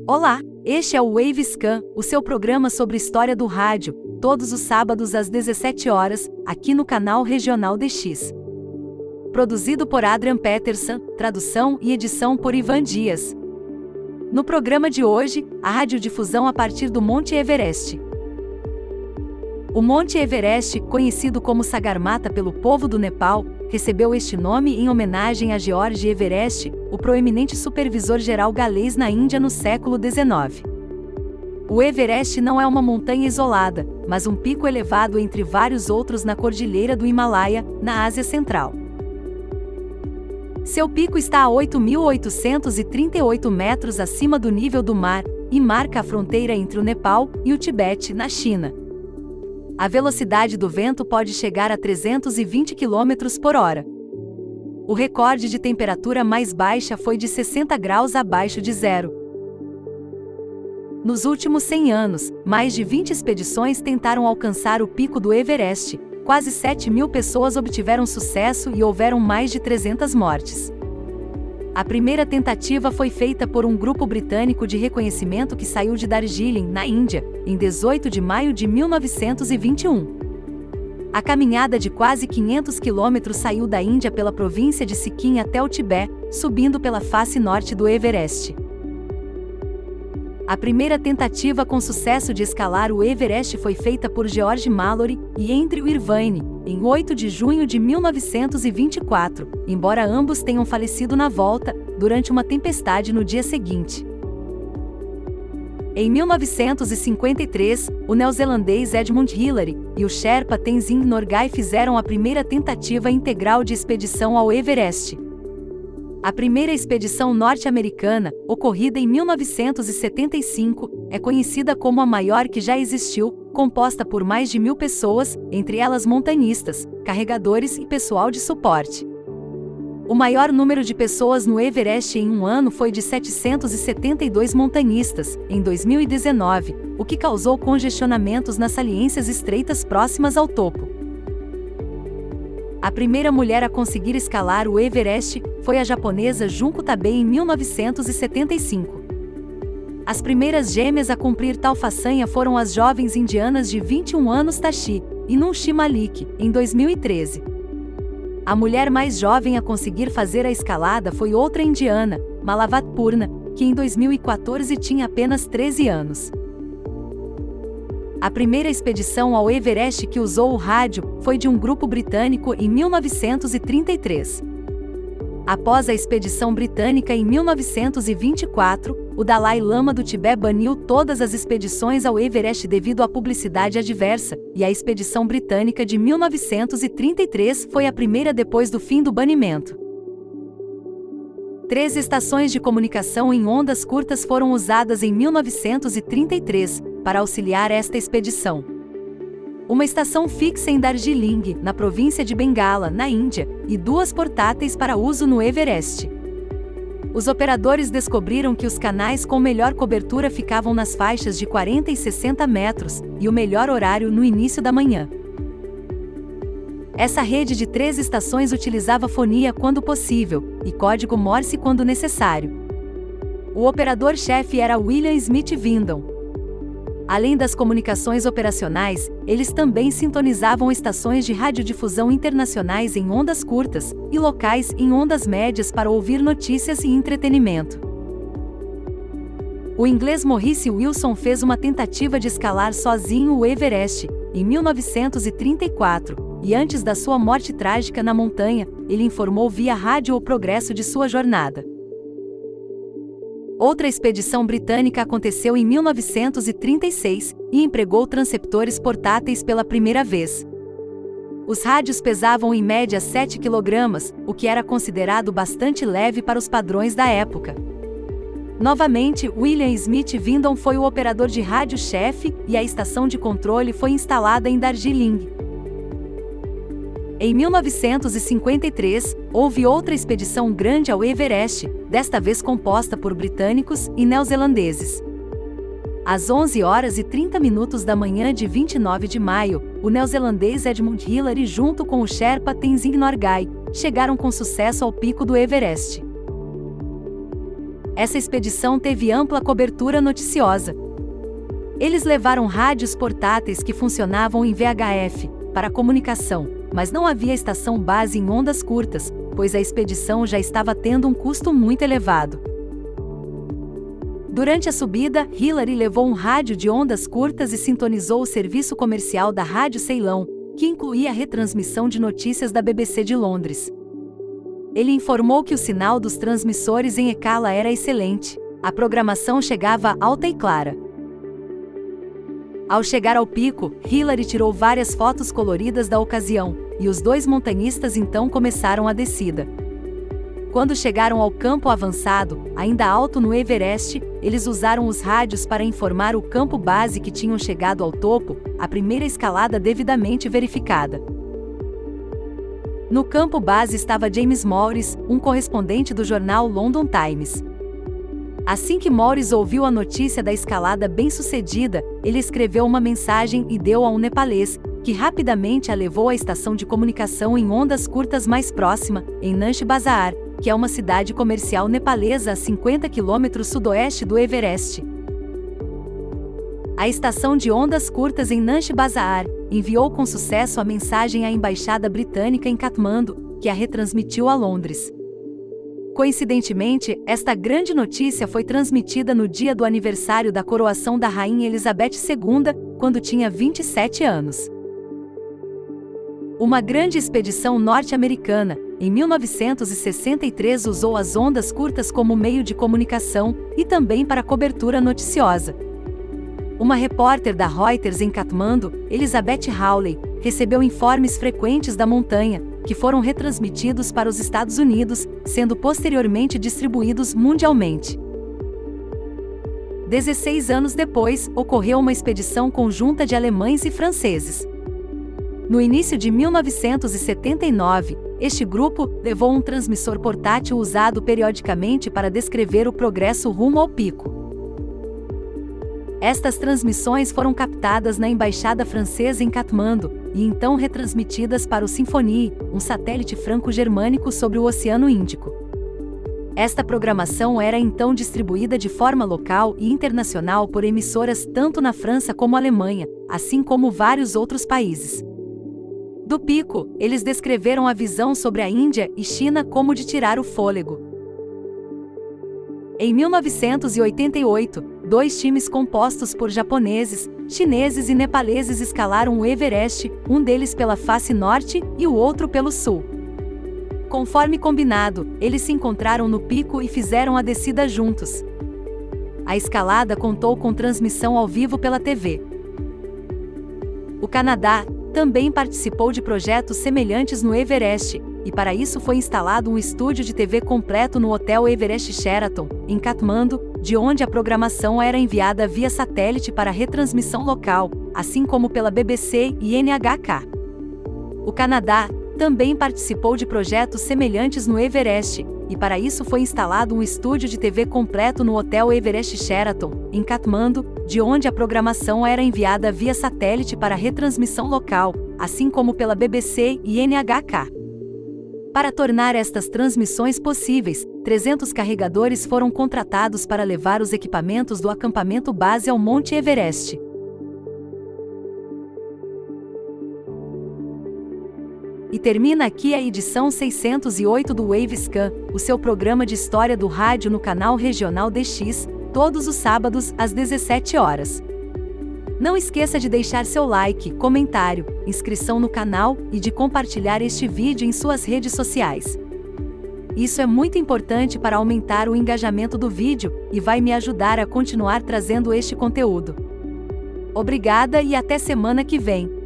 Olá, este é o Wavescan, o seu programa sobre história do rádio, todos os sábados às 17 horas, aqui no canal Regional DX. Produzido por Adrian Peterson, tradução e edição por Ivan Dias. No programa de hoje, a radiodifusão a partir do Monte Everest. O Monte Everest, conhecido como Sagarmatha pelo povo do Nepal, recebeu este nome em homenagem a George Everest, o proeminente supervisor-geral galês na Índia no século XIX. O Everest não é uma montanha isolada, mas um pico elevado entre vários outros na cordilheira do Himalaia, na Ásia Central. Seu pico está a 8.838 metros acima do nível do mar, e marca a fronteira entre o Nepal e o Tibete, na China. A velocidade do vento pode chegar a 320 km por hora. O recorde de temperatura mais baixa foi de 60 graus abaixo de zero. Nos últimos 100 anos, mais de 20 expedições tentaram alcançar o pico do Everest, quase 7.000 pessoas obtiveram sucesso e houveram mais de 300 mortes. A primeira tentativa foi feita por um grupo britânico de reconhecimento que saiu de Darjeeling, na Índia, em 18 de maio de 1921. A caminhada de quase 500 quilômetros saiu da Índia pela província de Sikkim até o Tibete, subindo pela face norte do Everest. A primeira tentativa com sucesso de escalar o Everest foi feita por George Mallory e Andrew Irvine, em 8 de junho de 1924, embora ambos tenham falecido na volta, durante uma tempestade no dia seguinte. Em 1953, o neozelandês Edmund Hillary e o Sherpa Tenzing Norgay fizeram a primeira tentativa integral de expedição ao Everest. A primeira expedição norte-americana, ocorrida em 1975, é conhecida como a maior que já existiu, composta por mais de 1.000 pessoas, entre elas montanhistas, carregadores e pessoal de suporte. O maior número de pessoas no Everest em um ano foi de 772 montanhistas, em 2019, o que causou congestionamentos nas saliências estreitas próximas ao topo. A primeira mulher a conseguir escalar o Everest foi a japonesa Junko Tabei em 1975. As primeiras gêmeas a cumprir tal façanha foram as jovens indianas de 21 anos Tashi e Nunshi Malik, em 2013. A mulher mais jovem a conseguir fazer a escalada foi outra indiana, Malavat Purna, que em 2014 tinha apenas 13 anos. A primeira expedição ao Everest que usou o rádio foi de um grupo britânico em 1933. Após a expedição britânica em 1924, o Dalai Lama do Tibete baniu todas as expedições ao Everest devido à publicidade adversa, e a expedição britânica de 1933 foi a primeira depois do fim do banimento. 3 estações de comunicação em ondas curtas foram usadas em 1933, para auxiliar esta expedição. Uma estação fixa em Darjeeling, na província de Bengala, na Índia, e 2 portáteis para uso no Everest. Os operadores descobriram que os canais com melhor cobertura ficavam nas faixas de 40 e 60 metros, e o melhor horário no início da manhã. Essa rede de 3 estações utilizava fonia quando possível, e código Morse quando necessário. O operador-chefe era William Smith Windom. Além das comunicações operacionais, eles também sintonizavam estações de radiodifusão internacionais em ondas curtas, e locais em ondas médias para ouvir notícias e entretenimento. O inglês Maurice Wilson fez uma tentativa de escalar sozinho o Everest, em 1934, e antes da sua morte trágica na montanha, ele informou via rádio o progresso de sua jornada. Outra expedição britânica aconteceu em 1936, e empregou transceptores portáteis pela primeira vez. Os rádios pesavam em média 7 kg, o que era considerado bastante leve para os padrões da época. Novamente, William Smith Windom foi o operador de rádio-chefe, e a estação de controle foi instalada em Darjeeling. Em 1953, houve outra expedição grande ao Everest, desta vez composta por britânicos e neozelandeses. Às 11h30 da manhã de 29 de maio, o neozelandês Edmund Hillary junto com o Sherpa Tenzing Norgay, chegaram com sucesso ao pico do Everest. Essa expedição teve ampla cobertura noticiosa. Eles levaram rádios portáteis que funcionavam em VHF, para comunicação, mas não havia estação base em ondas curtas, pois a expedição já estava tendo um custo muito elevado. Durante a subida, Hillary levou um rádio de ondas curtas e sintonizou o serviço comercial da Rádio Ceilão, que incluía a retransmissão de notícias da BBC de Londres. Ele informou que o sinal dos transmissores em Ekala era excelente. A programação chegava alta e clara. Ao chegar ao pico, Hillary tirou várias fotos coloridas da ocasião, e os dois montanhistas então começaram a descida. Quando chegaram ao campo avançado, ainda alto no Everest, eles usaram os rádios para informar o campo base que tinham chegado ao topo, a primeira escalada devidamente verificada. No campo base estava James Morris, um correspondente do jornal London Times. Assim que Morris ouviu a notícia da escalada bem-sucedida, ele escreveu uma mensagem e deu a um nepalês, que rapidamente a levou à estação de comunicação em ondas curtas mais próxima, em Nanche Bazaar, que é uma cidade comercial nepalesa a 50 km sudoeste do Everest. A estação de ondas curtas em Nanche Bazaar enviou com sucesso a mensagem à embaixada britânica em Katmandu, que a retransmitiu a Londres. Coincidentemente, esta grande notícia foi transmitida no dia do aniversário da coroação da Rainha Elizabeth II, quando tinha 27 anos. Uma grande expedição norte-americana, em 1963, usou as ondas curtas como meio de comunicação e também para cobertura noticiosa. Uma repórter da Reuters em Katmandu, Elizabeth Hawley, recebeu informes frequentes da montanha, que foram retransmitidos para os Estados Unidos, sendo posteriormente distribuídos mundialmente. 16 anos depois, ocorreu uma expedição conjunta de alemães e franceses. No início de 1979, este grupo levou um transmissor portátil usado periodicamente para descrever o progresso rumo ao pico. Estas transmissões foram captadas na embaixada francesa em Katmandu e então retransmitidas para o Symphony, um satélite franco-germânico sobre o Oceano Índico. Esta programação era então distribuída de forma local e internacional por emissoras tanto na França como Alemanha, assim como vários outros países. Do pico, eles descreveram a visão sobre a Índia e China como de tirar o fôlego. Em 1988, 2 times compostos por japoneses, chineses e nepaleses escalaram o Everest, um deles pela face norte e o outro pelo sul. Conforme combinado, eles se encontraram no pico e fizeram a descida juntos. A escalada contou com transmissão ao vivo pela TV. O Canadá também participou de projetos semelhantes no Everest, e para isso foi instalado um estúdio de TV completo no Hotel Everest Sheraton, em Katmandu, de onde a programação era enviada via satélite para retransmissão local, assim como pela BBC e NHK. O Canadá também participou de projetos semelhantes no Everest, e para isso foi instalado um estúdio de TV completo no Hotel Everest Sheraton, em Katmandu, de onde a programação era enviada via satélite para retransmissão local, assim como pela BBC e NHK. Para tornar estas transmissões possíveis, 300 carregadores foram contratados para levar os equipamentos do acampamento base ao Monte Everest. E termina aqui a edição 608 do Wavescan, o seu programa de história do rádio no canal regional DX, todos os sábados às 17 horas. Não esqueça de deixar seu like, comentário, inscrição no canal e de compartilhar este vídeo em suas redes sociais. Isso é muito importante para aumentar o engajamento do vídeo e vai me ajudar a continuar trazendo este conteúdo. Obrigada e até semana que vem!